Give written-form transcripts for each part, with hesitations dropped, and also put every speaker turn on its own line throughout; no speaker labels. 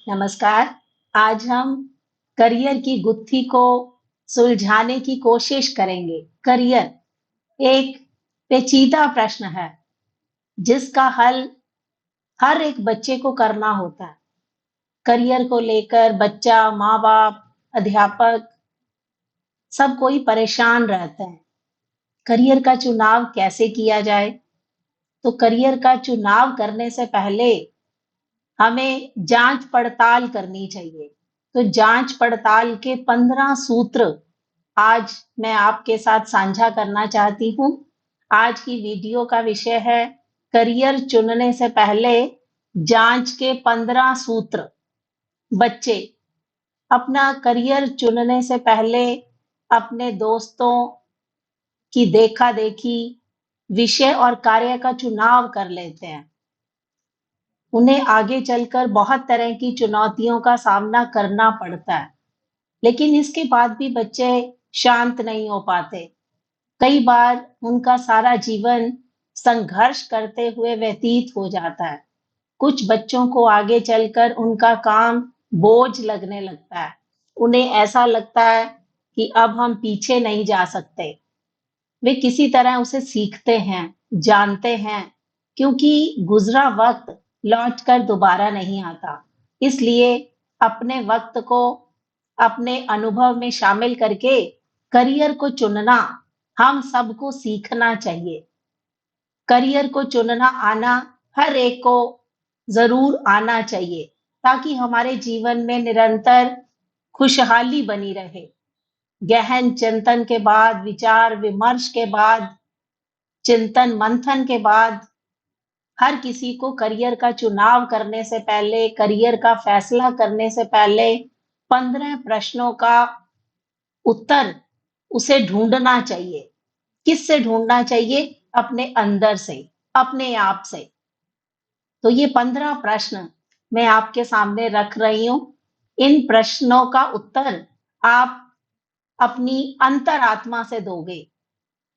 नमस्कार। आज हम करियर की गुत्थी को सुलझाने की कोशिश करेंगे। करियर एक पेचीदा प्रश्न है, जिसका हल हर एक बच्चे को करना होता है। करियर को लेकर बच्चा, माँ-बाप, अध्यापक सब कोई परेशान रहते हैं। करियर का चुनाव कैसे किया जाए? तो करियर का चुनाव करने से पहले हमें जांच-पड़ताल करनी चाहिए। तो जांच-पड़ताल के 15 सूत्र आज मैं आपके साथ साझा करना चाहती हूँ। आज की वीडियो का विषय है करियर चुनने से पहले जांच के 15 सूत्र। बच्चे अपना करियर चुनने से पहले अपने दोस्तों की देखा-देखी, विषय और कार्य का चुनाव कर लेते हैं। उन्हें आगे चलकर बहुत तरह की चुनौतियों का सामना करना पड़ता है, लेकिन इसके बाद भी बच्चे शांत नहीं हो पाते। कई बार उनका सारा जीवन संघर्ष करते हुए व्यतीत हो जाता है। कुछ बच्चों को आगे चलकर उनका काम बोझ लगने लगता है। उन्हें ऐसा लगता है कि अब हम पीछे नहीं जा सकते। वे किसी तरह उसे सीखते हैं, जानते हैं, क्योंकि गुज़रा वक़्त लौटकर दोबारा नहीं आता। इसलिए अपने वक़्त को अपने अनुभव में शामिल करके करियर को चुनना हम सबको सीखना चाहिए। करियर को चुनना आना हर एक को ज़रूर आना चाहिए, ताकि हमारे जीवन में निरंतर खुशहाली बनी रहे। गहन चिंतन के बाद, विचार विमर्श के बाद, चिंतन मंथन के बाद हर किसी को करियर का चुनाव करने से पहले, करियर का फैसला करने से पहले 15 प्रश्नों का उत्तर उसे ढूँढना चाहिए। किससे ढूँढना चाहिए? अपने अंदर से, अपने आप से। तो ये 15 प्रश्न मैं आपके सामने रख रही हूँ। इन प्रश्नों का उत्तर आप अपनी अंतरात्मा से दोगे।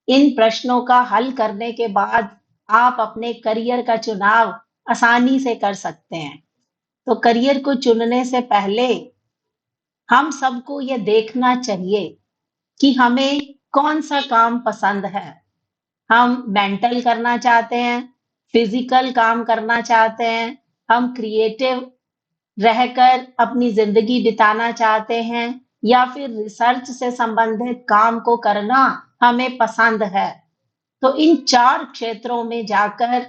इन प्रश्नों का हल करने के बाद आप अपने करियर का चुनाव आसानी से कर सकते हैं। तो करियर को चुनने से पहले हम सबको ये देखना चाहिए कि हमें कौन-सा काम पसंद है। हम मेंटल करना चाहते हैं, फिज़िकल काम करना चाहते हैं, हम क्रिएटिव रहकर अपनी ज़िंदगी बिताना चाहते हैं या फिर रिसर्च से संबंधित काम को करना हमें पसंद है। तो इन 4 क्षेत्रों में जाकर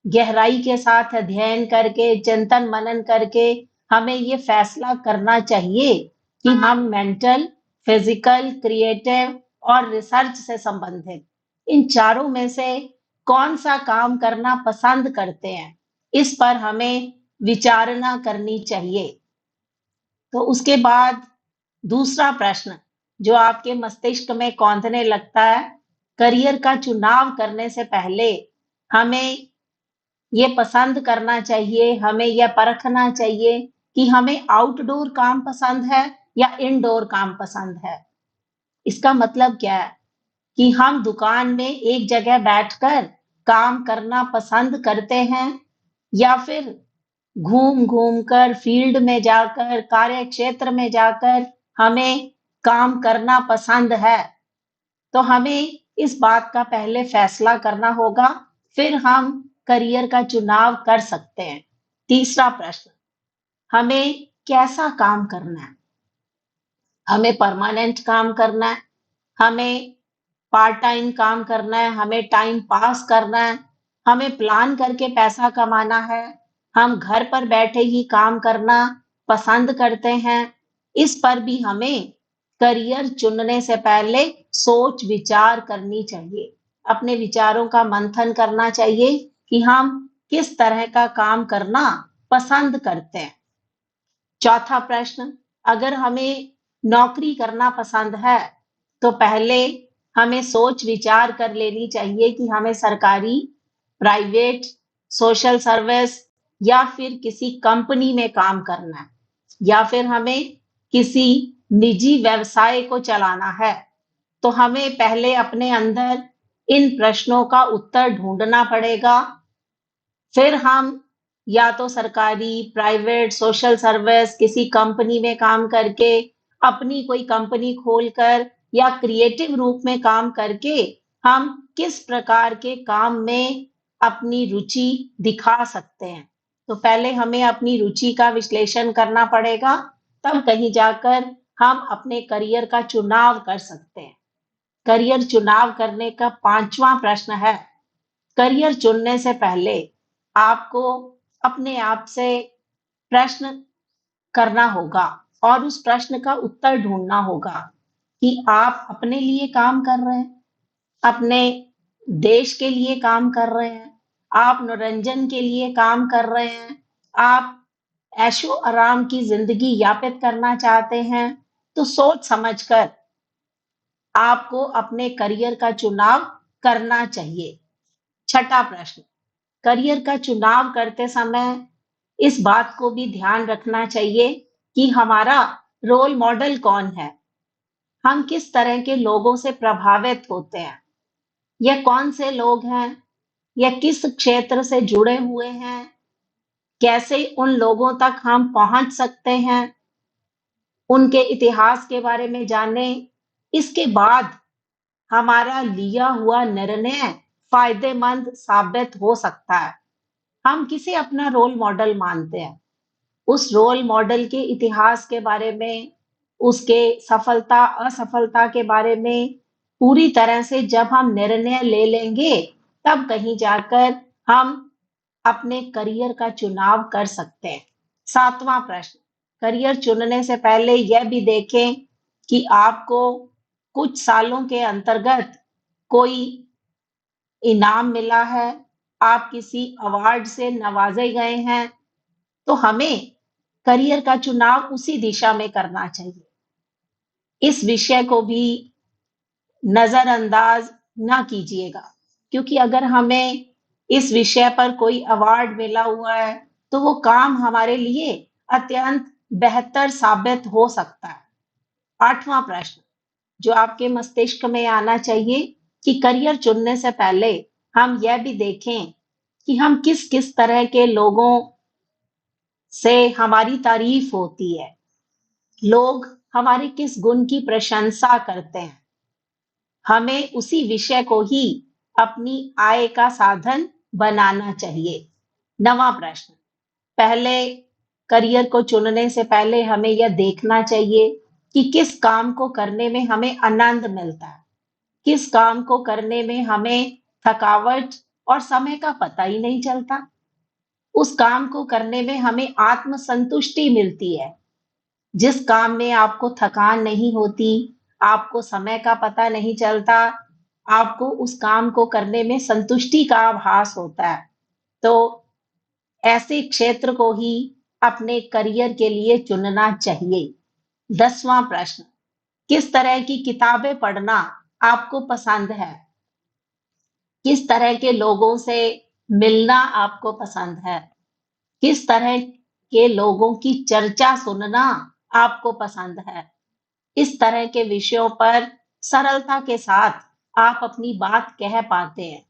गहराई के साथ अध्ययन करके, चिंतन-मनन करके हमें ये फैसला करना चाहिए कि हम मेंटल, फिज़िकल, क्रिएटिव और रिसर्च से संबंधित इन चारों में से कौन-सा काम करना पसंद करते हैं, इस पर हमें विचारणा करनी चाहिए। तो उसके बाद दूसरा प्रश्न जो आपके मस्तिष्क में कौंधने लगता है, करियर का चुनाव करने से पहले हमें ये पसंद करना चाहिए, हमें यह परखना चाहिए कि हमें आउटडोर काम पसंद है या इनडोर काम पसंद है। इसका मतलब क्या है कि हम दुकान में एक जगह बैठकर काम करना पसंद करते हैं या फिर घूम-घूम कर फील्ड में जाकर, कार्य क्षेत्र में जाकर हमें काम करना पसंद है। तो हमें इस बात का पहले फैसला करना होगा, फिर हम करियर का चुनाव कर सकते हैं। तीसरा प्रश्न, हमें कैसा काम करना है? हमें परमानेंट काम करना है, हमें पार्ट टाइम काम करना है, हमें टाइम पास करना है, हमें प्लान करके पैसा कमाना है, हम घर पर बैठे ही काम करना पसंद करते हैं। इस पर भी हमें करियर चुनने से पहले सोच विचार करनी चाहिए। अपने विचारों का मंथन करना चाहिए कि हम किस तरह का काम करना पसंद करते हैं। चौथा प्रश्न, अगर हमें नौकरी करना पसंद है, तो पहले हमें सोच विचार कर लेनी चाहिए कि हमें सरकारी, प्राइवेट, सोशल सर्विस या फिर किसी कंपनी में काम करना है या फिर हमें किसी निजी व्यवसाय को चलाना है। तो हमें पहले अपने अंदर इन प्रश्नों का उत्तर ढूँढना पड़ेगा। फिर हम या तो सरकारी, प्राइवेट, सोशल सर्विस, किसी कंपनी में काम करके, अपनी कोई कंपनी खोलकर या क्रिएटिव रूप में काम करके हम किस प्रकार के काम में अपनी रुचि दिखा सकते हैं। तो पहले हमें अपनी रुचि का विश्लेषण करना पड़ेगा, तब कहीं जाकर हम अपने करियर का चुनाव कर सकते हैं। करियर चुनाव करने का 5वां प्रश्न है, करियर चुनने से पहले आपको अपने आप से प्रश्न करना होगा और उस प्रश्न का उत्तर ढूंढना होगा कि आप अपने लिए काम कर रहे हैं, अपने देश के लिए काम कर रहे हैं, आप मनोरंजन के लिए काम कर रहे हैं, आप ऐशो आराम की जिंदगी यापित करना चाहते हैं। तो सोच समझकर आपको अपने करियर का चुनाव करना चाहिए। छठा प्रश्न, करियर का चुनाव करते समय इस बात को भी ध्यान रखना चाहिए कि हमारा रोल मॉडल कौन है, हम किस तरह के लोगों से प्रभावित होते हैं, यह कौन से लोग हैं, यह किस क्षेत्र से जुड़े हुए हैं, कैसे उन लोगों तक हम पहुंच सकते हैं, उनके इतिहास के बारे में जानें। इसके बाद हमारा लिया हुआ निर्णय फायदेमंद साबित हो सकता है। हम किसे अपना रोल मॉडल मानते हैं, उस रोल मॉडल के इतिहास के बारे में, उसके सफलता असफलता के बारे में पूरी तरह से जब हम निर्णय ले लेंगे, तब कहीं जाकर हम अपने करियर का चुनाव कर सकते हैं। 7वां प्रश्न, करियर चुनने से पहले यह भी देखें कि आपको कुछ सालों के अंतर्गत कोई इनाम मिला है, आप किसी अवार्ड से नवाजे गए हैं, तो हमें करियर का चुनाव उसी दिशा में करना चाहिए। इस विषय को भी नजरअंदाज ना कीजिएगा, क्योंकि अगर हमें इस विषय पर कोई अवार्ड मिला हुआ है, तो वो काम हमारे लिए अत्यंत बेहतर साबित हो सकता है। 8वां प्रश्न जो आपके मस्तिष्क में आना चाहिए कि करियर चुनने से पहले हम यह भी देखें कि हम किस किस तरह के लोगों से हमारी तारीफ होती है, लोग हमारे किस गुण की प्रशंसा करते हैं। हमें उसी विषय को ही अपनी आय का साधन बनाना चाहिए। 9वां प्रश्न, पहले करियर को चुनने से पहले हमें यह देखना चाहिए कि किस काम को करने में हमें आनंद मिलता है, किस काम को करने में हमें थकावट और समय का पता ही नहीं चलता, उस काम को करने में हमें आत्मसंतुष्टि मिलती है, जिस काम में आपको थकान नहीं होती, आपको समय का पता नहीं चलता, आपको उस काम को करने में संतुष्टि का आभास होता है, तो ऐसे क्षेत्र को ही अपने करियर के लिए चुनना चाहिए। 10वां प्रश्न, किस तरह की किताबें पढ़ना आपको पसंद है? किस तरह के लोगों से मिलना आपको पसंद है? किस तरह के लोगों की चर्चा सुनना आपको पसंद है? इस तरह के विषयों पर सरलता के साथ आप अपनी बात कह पाते हैं,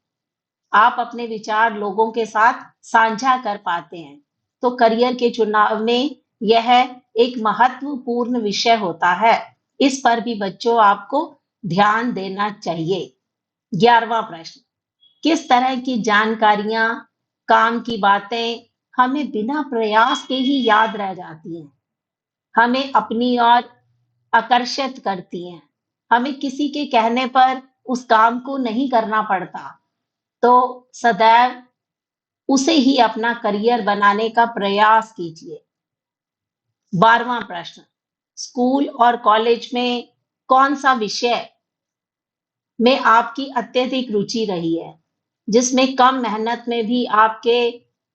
आप अपने विचार लोगों के साथ साझा कर पाते हैं। तो करियर के चुनाव में यह एक महत्वपूर्ण विषय होता है। इस पर भी बच्चों आपको ध्यान देना चाहिए। 11वां प्रश्न, किस तरह की जानकारियां, काम की बातें हमें बिना प्रयास के ही याद रह जाती हैं, हमें अपनी ओर आकर्षित करती हैं, हमें किसी के कहने पर उस काम को नहीं करना पड़ता, तो सदैव उसे ही अपना करियर बनाने का प्रयास कीजिए। 12वां प्रश्न, स्कूल और कॉलेज में कौन सा विषय में आपकी अत्यधिक रुचि रही है, जिसमें कम मेहनत में भी आपके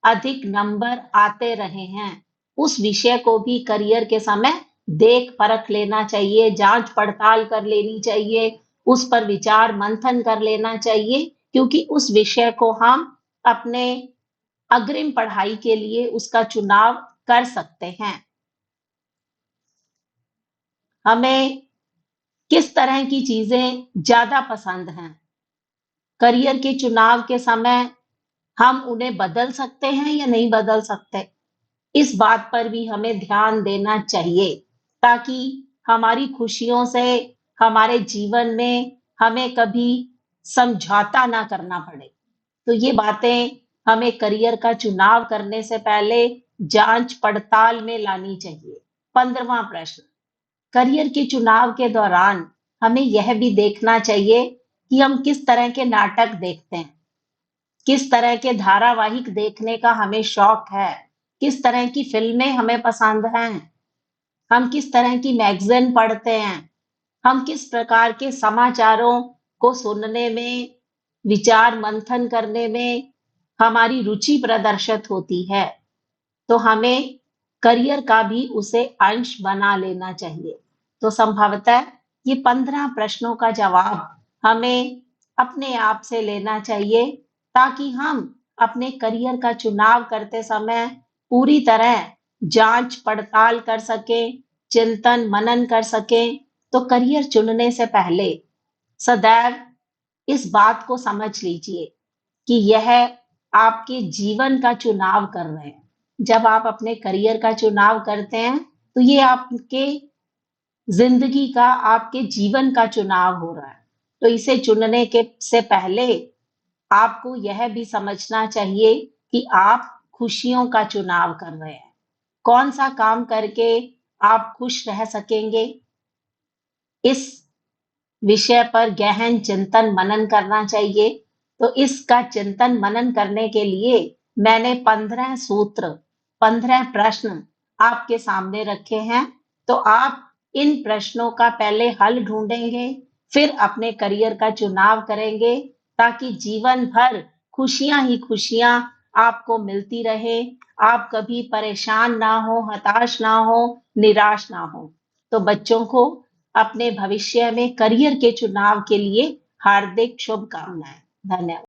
अधिक नंबर आते रहे हैं? उस विषय को भी करियर के समय देख परख लेना चाहिए, जांच पड़ताल कर लेनी चाहिए, उस पर विचार मंथन कर लेना चाहिए, क्योंकि उस विषय को हम अपने अग्रिम पढ़ाई के लिए उसका चुनाव कर सकते हैं। हमें किस तरह की चीजें ज्यादा पसंद हैं? करियर के चुनाव के समय हम उन्हें बदल सकते हैं या नहीं बदल सकते? इस बात पर भी हमें ध्यान देना चाहिए, ताकि हमारी खुशियों से हमारे जीवन में हमें कभी समझौता ना करना पड़े। तो ये बातें हमें करियर का चुनाव करने से पहले जांच-पड़ताल में लानी चाहिए। 15वां प्रश्न, करियर के चुनाव के दौरान हमें यह भी देखना चाहिए कि हम किस तरह के नाटक देखते हैं, किस तरह के धारावाहिक देखने का हमें शौक है, किस तरह की फ़िल्में हमें पसंद हैं, हम किस तरह की मैगज़ीन पढ़ते हैं, हम किस प्रकार के समाचारों को सुनने में, विचार मंथन करने में हमारी रुचि प्रदर्शित होती है, तो हमें करियर का भी उसे अंश बना लेना चाहिए। तो संभवतः ये 15 प्रश्नों का जवाब हमें अपने आप से लेना चाहिए, ताकि हम अपने करियर का चुनाव करते समय पूरी तरह जांच-पड़ताल कर सकें, चिंतन-मनन कर सकें। तो करियर चुनने से पहले सदैव इस बात को समझ लीजिए कि यह आपके जीवन का चुनाव कर रहे हैं। जब आप अपने करियर का चुनाव करते हैं, तो ये आपके ज़िंदगी का, आपके जीवन का चुनाव हो रहा है। तो इसे चुनने के से पहले आपको यह भी समझना चाहिए कि आप खुशियों का चुनाव कर रहे हैं। कौन-सा काम करके आप खुश रह सकेंगे, इस विषय पर गहन चिंतन-मनन करना चाहिए। तो इसका चिंतन-मनन करने के लिए मैंने 15 सूत्र, 15 प्रश्न आपके सामने रखे हैं। तो आप इन प्रश्नों का पहले हल ढूँढेंगे, फिर अपने करियर का चुनाव करेंगे, ताकि जीवन भर खुशियाँ ही खुशियाँ आपको मिलती रहें। आप कभी परेशान ना हों, हताश ना हों, निराश ना हों। तो बच्चों को अपने भविष्य में करियर के चुनाव के लिए हार्दिक शुभकामनाएँ। धन्यवाद।